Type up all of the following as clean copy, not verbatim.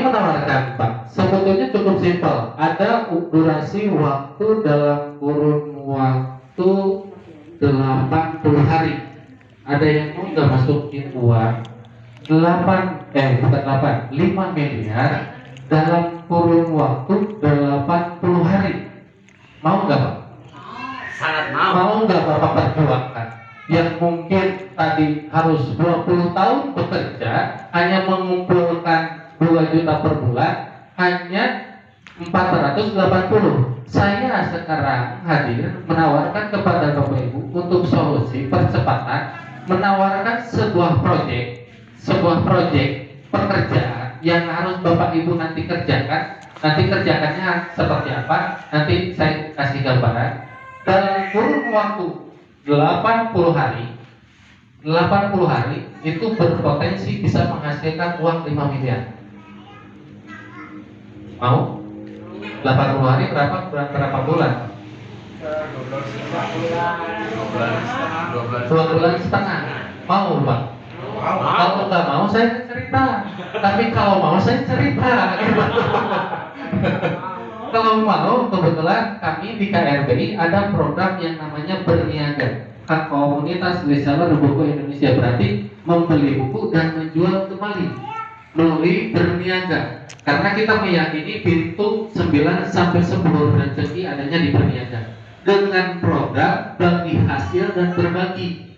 menawarkan Pak, sebetulnya cukup simpel. Ada durasi waktu dalam kurun waktu 80 hari. Ada yang mau nggak masukin uang 5 miliar dalam kurun waktu 80 hari. Mau nggak Pak? Sangat mau. Mau nggak Bapak perjuangkan? Yang mungkin tadi harus 20 tahun bekerja hanya mengumpulkan 2 juta per bulan, hanya 480. Saya sekarang hadir menawarkan kepada Bapak Ibu untuk solusi percepatan, menawarkan sebuah proyek pekerjaan yang harus Bapak Ibu nanti kerjakan. Nanti kerjakannya seperti apa? Nanti saya kasih gambaran. Dalam kurun waktu 80 hari itu berpotensi bisa menghasilkan uang 5 miliar. Mau? 80 hari berapa bulan? 2 bulan setengah. Mau Pak? Kalau nggak mau saya cerita. Tapi kalau mau saya cerita. Kalau mau, kebetulan kami di KRBI ada program yang namanya berniaga. Komunitas reseller buku Indonesia, berarti membeli buku dan menjual kembali melalui berniaga. Karena kita meyakini pintu 9 sampai 10 rezeki adanya di berniaga. Dengan program bagi hasil dan berbagi.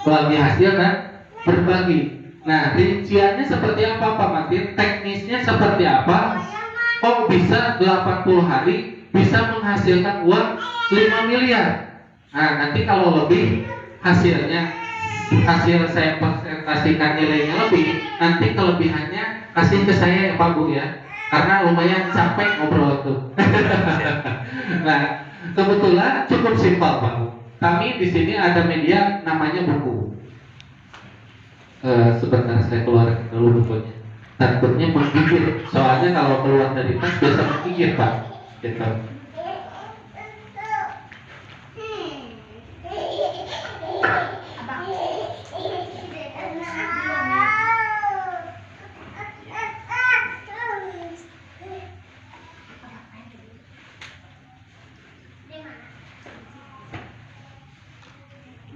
Bagi hasil dan berbagi. Nah, rinciannya seperti apa Pak Martin? Teknisnya seperti apa? Kok bisa 80 hari bisa menghasilkan uang 5 miliar? Nah, nanti kalau lebih hasil saya presentasikan nilainya lebih, nanti kelebihannya kasih ke saya ya Pak Bu ya, karena lumayan capek ngobrol tuh. Nah, kebetulan cukup simpel Pak Bu. Kami di sini ada media namanya buku. Sebentar saya keluarkan dulu bukunya. Takutnya menggigit, soalnya kalau keluar dari tas biasa menggigit Pak. Gitu.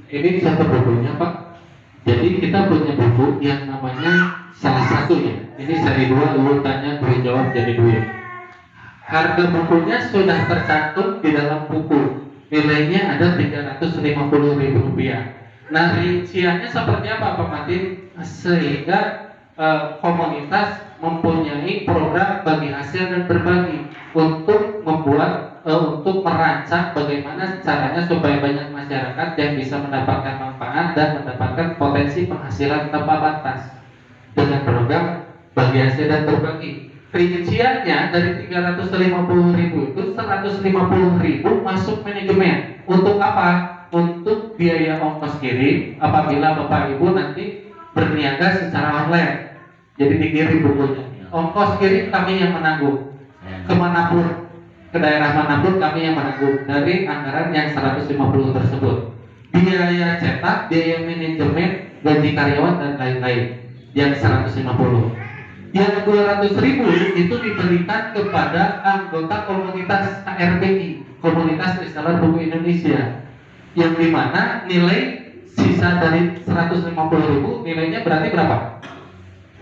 Ini satu bukunya Pak. Jadi kita punya buku yang namanya salah satu ya. Ini seri 2 urutannya gue jawab jadi duit. Harga bukunya sudah tercantum di dalam buku. Nilainya ada Rp350.000. Nah, rinciannya seperti apa Pak Martin? Sehingga komunitas mempunyai program bagi hasil dan berbagi untuk membuat untuk merancang bagaimana caranya supaya banyak masyarakat yang bisa mendapatkan manfaat dan mendapatkan potensi penghasilan tanpa batas dengan program bagi hasil dan berbagi. Rinciannya dari 350.000 itu 150.000 masuk manajemen. Untuk apa? Untuk biaya ongkos kirim apabila Bapak Ibu nanti berniaga secara online. Jadi dikirim bukunya. Ongkos kirim kami yang menanggung. Kemanapun, ke daerah manapun kami yang menanggung dari anggaran yang 150 tersebut. Biaya cetak, biaya manajemen, gaji karyawan dan lain-lain yang 150. Yang 200.000 itu diberikan kepada anggota komunitas KRBI, Komunitas Reseller Buku Indonesia, yang dimana nilai sisa dari 150.000 nilainya berarti berapa?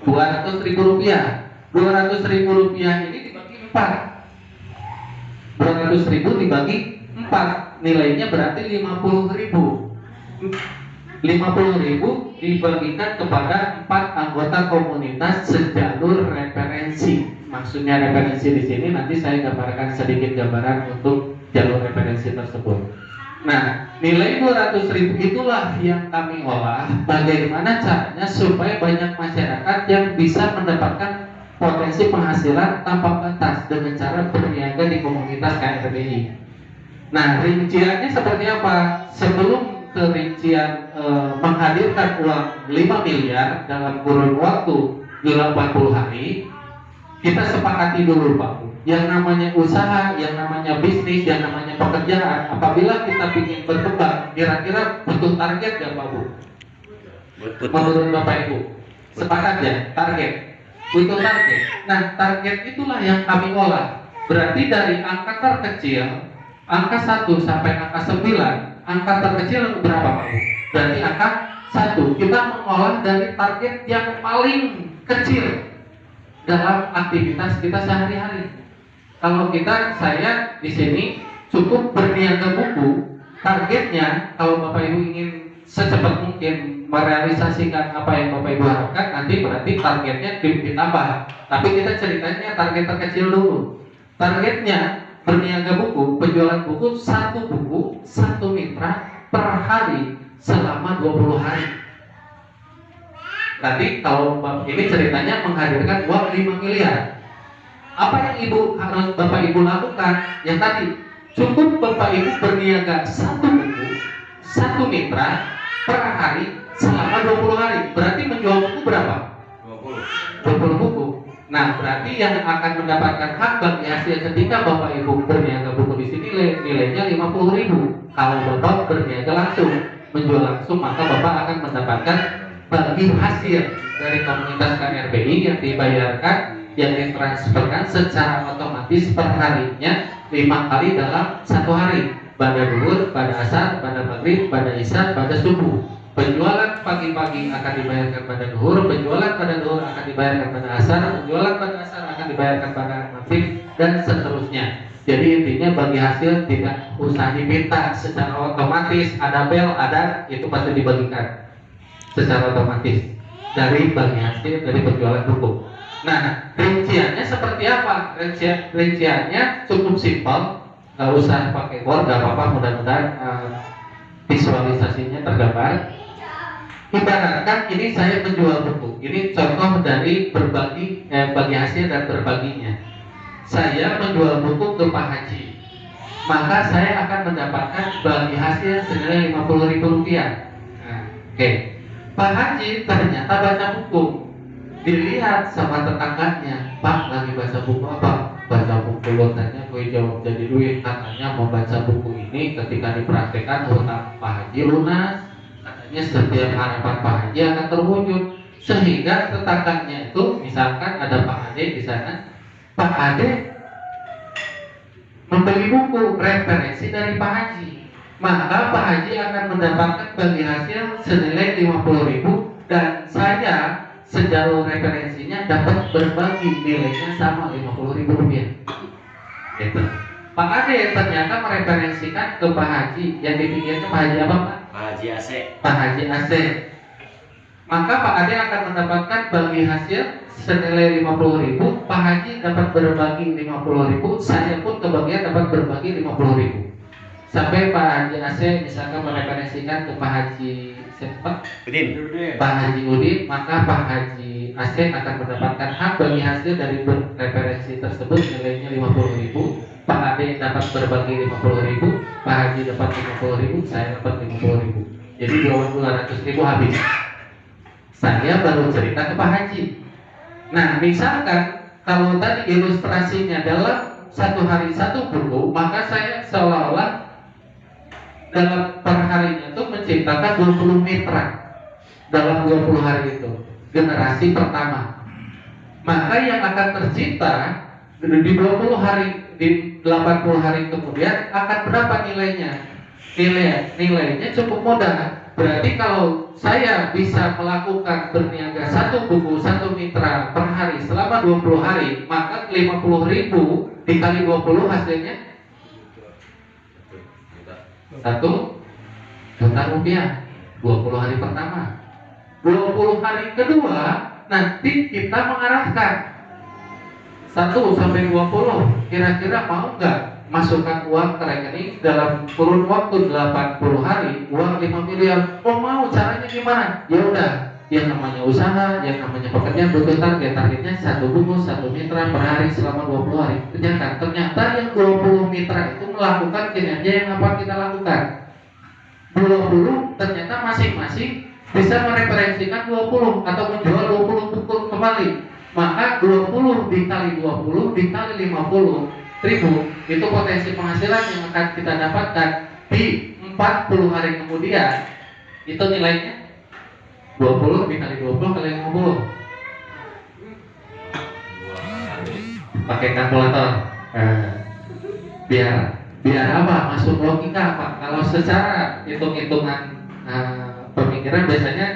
200.000 rupiah. 200.000 rupiah ini dibagi 4. 200.000 dibagi 4 nilainya berarti 50.000. 50.000 dibagikan kepada 4 anggota komunitas sejalur referensi. Maksudnya referensi di sini nanti saya gambarkan sedikit gambaran untuk jalur referensi tersebut. Nah, nilai 200.000 itulah yang kami olah bagaimana caranya supaya banyak masyarakat yang bisa mendapatkan potensi penghasilan tanpa batas dengan cara berniaga di komunitas KRBI. Nah, rinciannya seperti apa? Sebelum rincian menghadirkan uang 5 miliar dalam kurun waktu 80 hari, kita sepakati dulu Pak, yang namanya usaha, yang namanya bisnis, yang namanya pekerjaan, apabila kita ingin berkembang, kira-kira butuh target ya Pak Bu? Menurut Bapak Ibu, sepakat ya target? butuh target. Nah, target itulah yang kami olah. Berarti dari angka terkecil, angka 1 sampai angka 9, angka terkecil berapa Pak? Berarti angka 1. Kita mengolah dari target yang paling kecil dalam aktivitas kita sehari-hari. Kalau saya di sini cukup berniaga buku, targetnya kalau Bapak Ibu ingin secepat mungkin merealisasikan apa yang Bapak Ibu harapkan, nanti berarti targetnya ditambah. Tapi kita ceritanya target terkecil dulu. Targetnya berniaga buku, penjualan buku, satu buku, satu mitra per hari selama 20 hari. Tadi kalau ini ceritanya menghadirkan uang 5 miliar. Apa yang Bapak Ibu lakukan? Yang tadi, cukup Bapak Ibu berniaga satu buku, satu mitra per hari selama 20 hari. Berarti menjual buku berapa? 20 buku. Nah, berarti yang akan mendapatkan hak bagi hasil ketika Bapak Ibu berniaga buku di sini nilainya 50.000. Kalau Bapak berniaga langsung, menjual langsung, maka Bapak akan mendapatkan bagi hasil dari komunitas KRBI yang dibayarkan, yang ditransferkan secara otomatis per harinya 5 kali dalam satu hari. Pada duhur, pada asar, pada maghrib, pada isya, pada subuh. Penjualan pagi-pagi akan dibayarkan pada duhur, penjualan pada duhur akan dibayarkan pada asar, penjualan pada asar akan dibayarkan pada maghrib, dan seterusnya. Jadi intinya bagi hasil tidak usah diminta, secara otomatis ada bel, ada, itu pasti dibagikan secara otomatis dari bagi hasil dari penjualan buku. Nah, rinciannya seperti apa? Rinciannya cukup simpel, nggak usah pakai Word, nggak apa-apa, mudah-mudahan visualisasinya tergambar. Ibaratkan ini saya menjual buku. Ini contoh dari bagi hasil dan berbaginya. Saya menjual buku ke Pak Haji, maka saya akan mendapatkan bagi hasil senilai Rp50.000. Nah, oke. Pak Haji ternyata baca buku. Dilihat sama tetangganya, Pak lagi baca buku apa? Baca buku lotanya gue jawab jadi duit. Katanya mau baca buku ini ketika dipraktekkan hutang Pak Haji lunas. Katanya setiap harapan Pak Haji akan terwujud. Sehingga tetangganya itu, misalkan ada Pak Ade di sana, Pak Ade membeli buku referensi dari Pak Haji, maka Pak Haji akan mendapatkan bagi hasil senilai 50.000 dan saya sejalur referensinya dapat berbagi nilainya sama Rp50.000. Gitu. Pak Ade ternyata mereferensikan ke Pak Haji, yang dipikirkan Pak Haji apa Pak? Pak Haji AC. Pak Haji AC. Maka Pak Ade akan mendapatkan bagi hasil senilai 50.000, Pak Haji dapat berbagi 50.000, saya pun kebagian dapat berbagi 50.000. Sampai Pak Haji AC misalkan mereferensikan ke Pak Haji siapa? Udin. Pak Haji Udin, maka Pak Haji AC akan mendapatkan hak bagi hasil dari referensi tersebut nilainya 50.000. Pak Ade dapat berbagi 50.000, Pak Haji dapat 50.000, saya dapat 50.000. Jadi 200.000 habis. Saya baru cerita ke Pak Haji. Nah, misalkan kalau tadi ilustrasinya dalam satu hari satu buku, maka saya seolah-olah dalam per harinya itu menciptakan 20 mitra dalam 20 hari itu, generasi pertama. Maka yang akan tercipta di 20 hari, di 80 hari kemudian akan berapa nilainya? Nilainya cukup mudah. Berarti kalau saya bisa melakukan berniaga satu buku, satu mitra per hari selama 20 hari, maka 50.000 dikali 20 hasilnya 1 juta rupiah. 20 hari pertama. 20 hari kedua nanti kita mengarahkan 1 sampai 20. Kira-kira mau nggak masukkan uang ke rekening dalam kurun waktu 80 hari uang 5 miliar? Oh mau, caranya gimana? Ya udah, yang namanya usaha, yang namanya pekerjaan butuh target. Targetnya satu buku, satu mitra per hari selama 20 hari. Kerjakan. Ternyata yang 20 mitra itu melakukan kinerja yang apa kita lakukan. 20 ternyata masing-masing bisa mereferensikan 20 atau menjual 20 buku kembali. Maka 20 dikali 20 dikali 50.000 itu potensi penghasilan yang akan kita dapatkan di 40 hari kemudian. Itu nilainya 20 dikali 20 kali 50. pakai kalkulator. Biar apa? Masuk logika Pak. Kalau secara hitung-hitungan pemikiran biasanya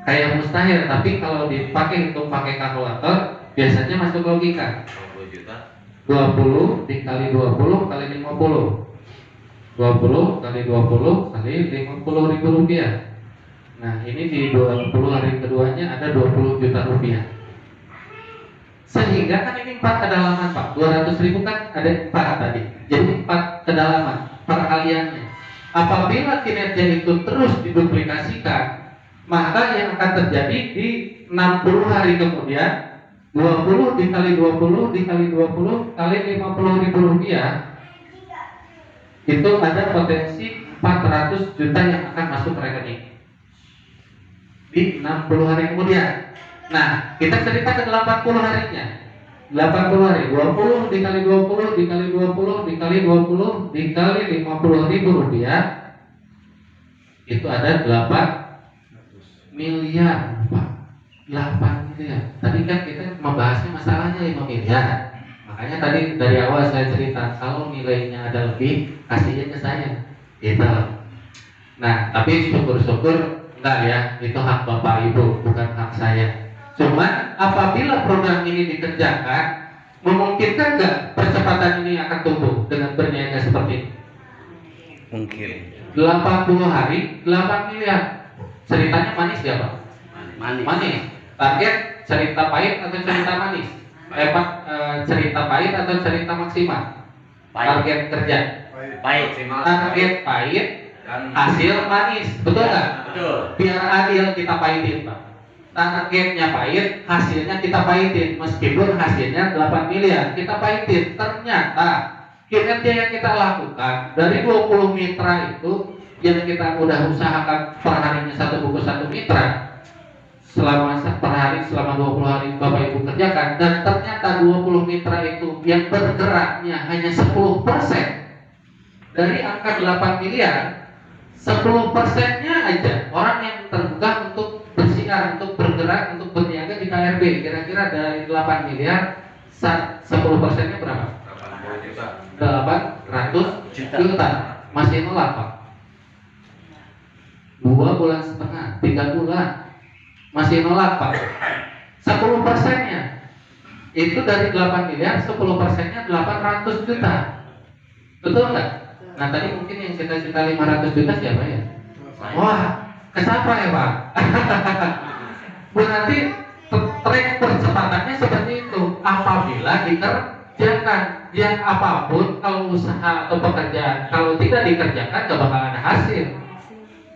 kayak mustahil, tapi kalau dipakai pakai kalkulator biasanya masuk logika. 20 juta. 20 dikali 20 kali 50. 20 kali 20 kali 50 ribu rupiah. Nah ini di 20 hari keduanya ada 20 juta rupiah. Sehingga kan ini 4 kedalaman Pak. 200 ribu kan ada 4 tadi. Jadi 4 kedalaman perkaliannya. Apabila kinerja itu terus diduplikasikan, maka yang akan terjadi di 60 hari kemudian 20 dikali 20 dikali 20 kali 50 ribu rupiah, itu ada potensi 400 juta yang akan masuk ke rekening di 60 hari kemudian. Nah, kita cerita ke 80 harinya. 80 hari, 20 dikali 20 dikali 20 dikali 20 dikali 50 ribu rupiah, itu ada 8 miliar Pak. 8 miliar. Tadi kan kita membahasnya masalahnya 5 miliar. Makanya tadi dari awal saya cerita, kalau nilainya ada lebih, kasihnya ke saya gitu. Nah, tapi syukur-syukur enggak ya, itu hak Bapak Ibu, bukan hak saya. Cuman apabila program ini dikerjakan, memungkinkan nggak percepatan ini akan tumbuh dengan berniaga seperti ini? Mungkin. 80 hari, 8 miliar. Ceritanya manis ya Pak? Manis. Target cerita pahit atau cerita manis? Cerita pahit atau cerita maksimal? Target kerja. Pahit. Target pahit, hasil manis. Betul nggak? Betul. Biar adil kita pahitin Pak. Targetnya pahit, hasilnya kita pahitin. Meskipun hasilnya 8 miliar, kita pahitin. Ternyata kinerja yang kita lakukan dari 20 mitra itu, yang kita udah usahakan per harinya 1 buku 1 mitra, selama per hari, selama 20 hari Bapak Ibu kerjakan, dan ternyata 20 mitra itu yang bergeraknya hanya 10% dari angka 8 miliar. 10%-nya aja orang yang terbuka untuk bersiar, untuk bergerak, untuk berniaga di KRB. Kira-kira dari 8 miliar 10%-nya berapa? 80 juta. 800 juta. Masih nolak Pak. 2 bulan setengah, 3 bulan masih nolak Pak. 10%-nya itu dari 8 miliar, 10%-nya 800 juta. Betul nggak? Nah tadi mungkin yang cita-cita 500 juta siapa ya? Wah, kenapa ya Pak? Berarti tren percepatannya seperti itu. Apabila dikerjakan, yang apapun, kalau usaha atau pekerjaan, kalau tidak dikerjakan gak bakal ada hasil.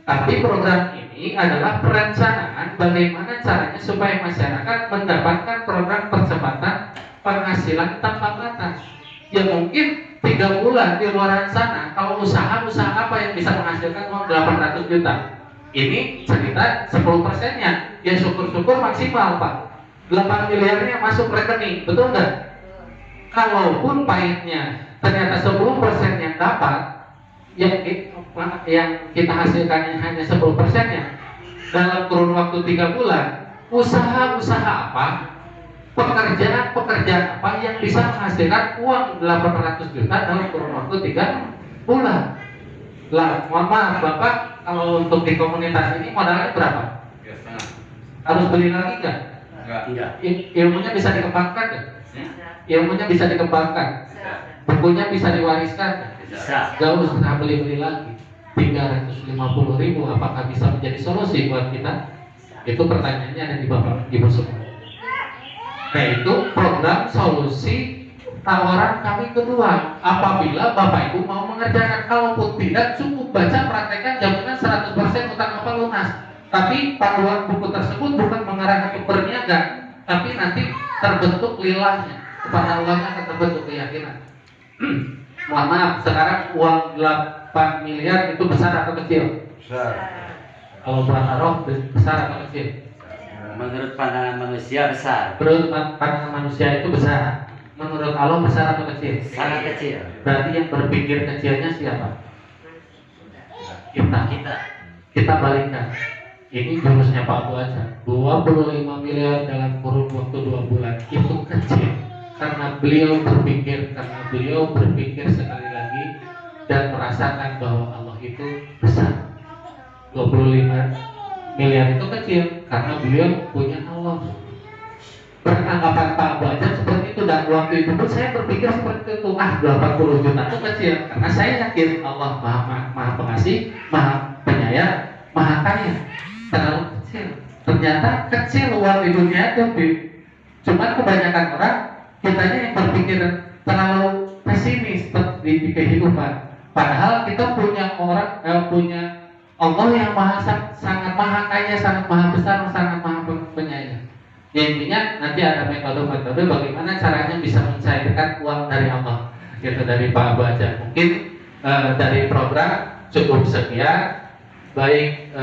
Tapi program ini adalah perencanaan bagaimana caranya supaya masyarakat mendapatkan program percepatan penghasilan tanpa batas. Ya mungkin 3 bulan di luar sana, kalau usaha apa yang bisa menghasilkan uang 800 juta? Ini cerita 10%-nya, ya syukur-syukur maksimal Pak. 8 miliarnya masuk rekening, betul nggak? Kalaupun pahitnya ternyata 10% yang dapat, yang kita hasilkan hanya 10%-nya, dalam kurun waktu 3 bulan, usaha apa, pekerjaan apa yang bisa menghasilkan uang 800 juta dalam kurun waktu 3 bulan. Lah, mohon maaf Bapak, kalau untuk di komunitas ini modalnya berapa? 3,5. Harus beli lagi nggak? Enggak. Ilmunya bisa dikembangkan nggak? Ilmunya bisa dikembangkan. Bukunya bisa diwariskan. Bisa. Gak usah beli lagi. 350.000 apakah bisa menjadi solusi buat kita? Itu pertanyaannya ada di Bapak Ibu semua. Nah itu program solusi tawaran kami kedua. Apabila Bapak Ibu mau mengerjakan, kalaupun tidak, cukup baca praktekkan, jaminan 100% utang Bapak lunas. Tapi panduan buku tersebut bukan mengarahkan untuk berniaga, tapi nanti terbentuk lilahnya. Kepada Allah akan terbentuk keyakinan. Mohon maaf, sekarang uang 8 miliar itu besar atau kecil? Besar. Kalau buat taruh besar atau kecil? Menurut pandangan manusia besar. Menurut pandangan manusia itu besar. Menurut Allah besar atau kecil? Sangat kecil. Berarti yang berpikir kecilnya siapa? Kita. Kita balikkan. Ini jurusnya Pak Bu aja. 25 miliar dalam kurun waktu 2 bulan itu kecil. karena beliau berpikir sekali lagi dan merasakan bahwa Allah itu besar. 25 miliar itu kecil karena beliau punya Allah. Beranggapan Pak Abu Ajat seperti itu, dan waktu itu pun saya berpikir seperti itu, 80 juta itu kecil karena saya yakin Allah maha pengasih, maha penyayang, maha kaya. Terlalu kecil. Ternyata kecil uang di dunia itu. Cuman kebanyakan orang kitanya yang berpikir terlalu pesimis di kehidupan. Padahal kita punya punya Allah yang sangat maha kaya, sangat maha besar, sangat maha penyayang. Ya, intinya nanti ada metode-metode bagaimana caranya bisa mencairkan uang dari Allah. Gitu dari Pak Abu Ajat. Mungkin dari program cukup sekian. Baik,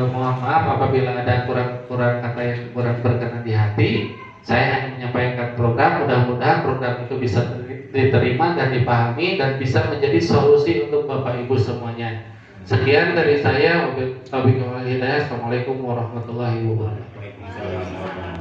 mohon maaf apabila ada kurang kata yang kurang berkenan di hati. Saya hanya menyampaikan program, mudah-mudahan program itu bisa diterima dan dipahami dan bisa menjadi solusi untuk Bapak Ibu semuanya. Sekian dari saya. Assalamualaikum warahmatullahi wabarakatuh.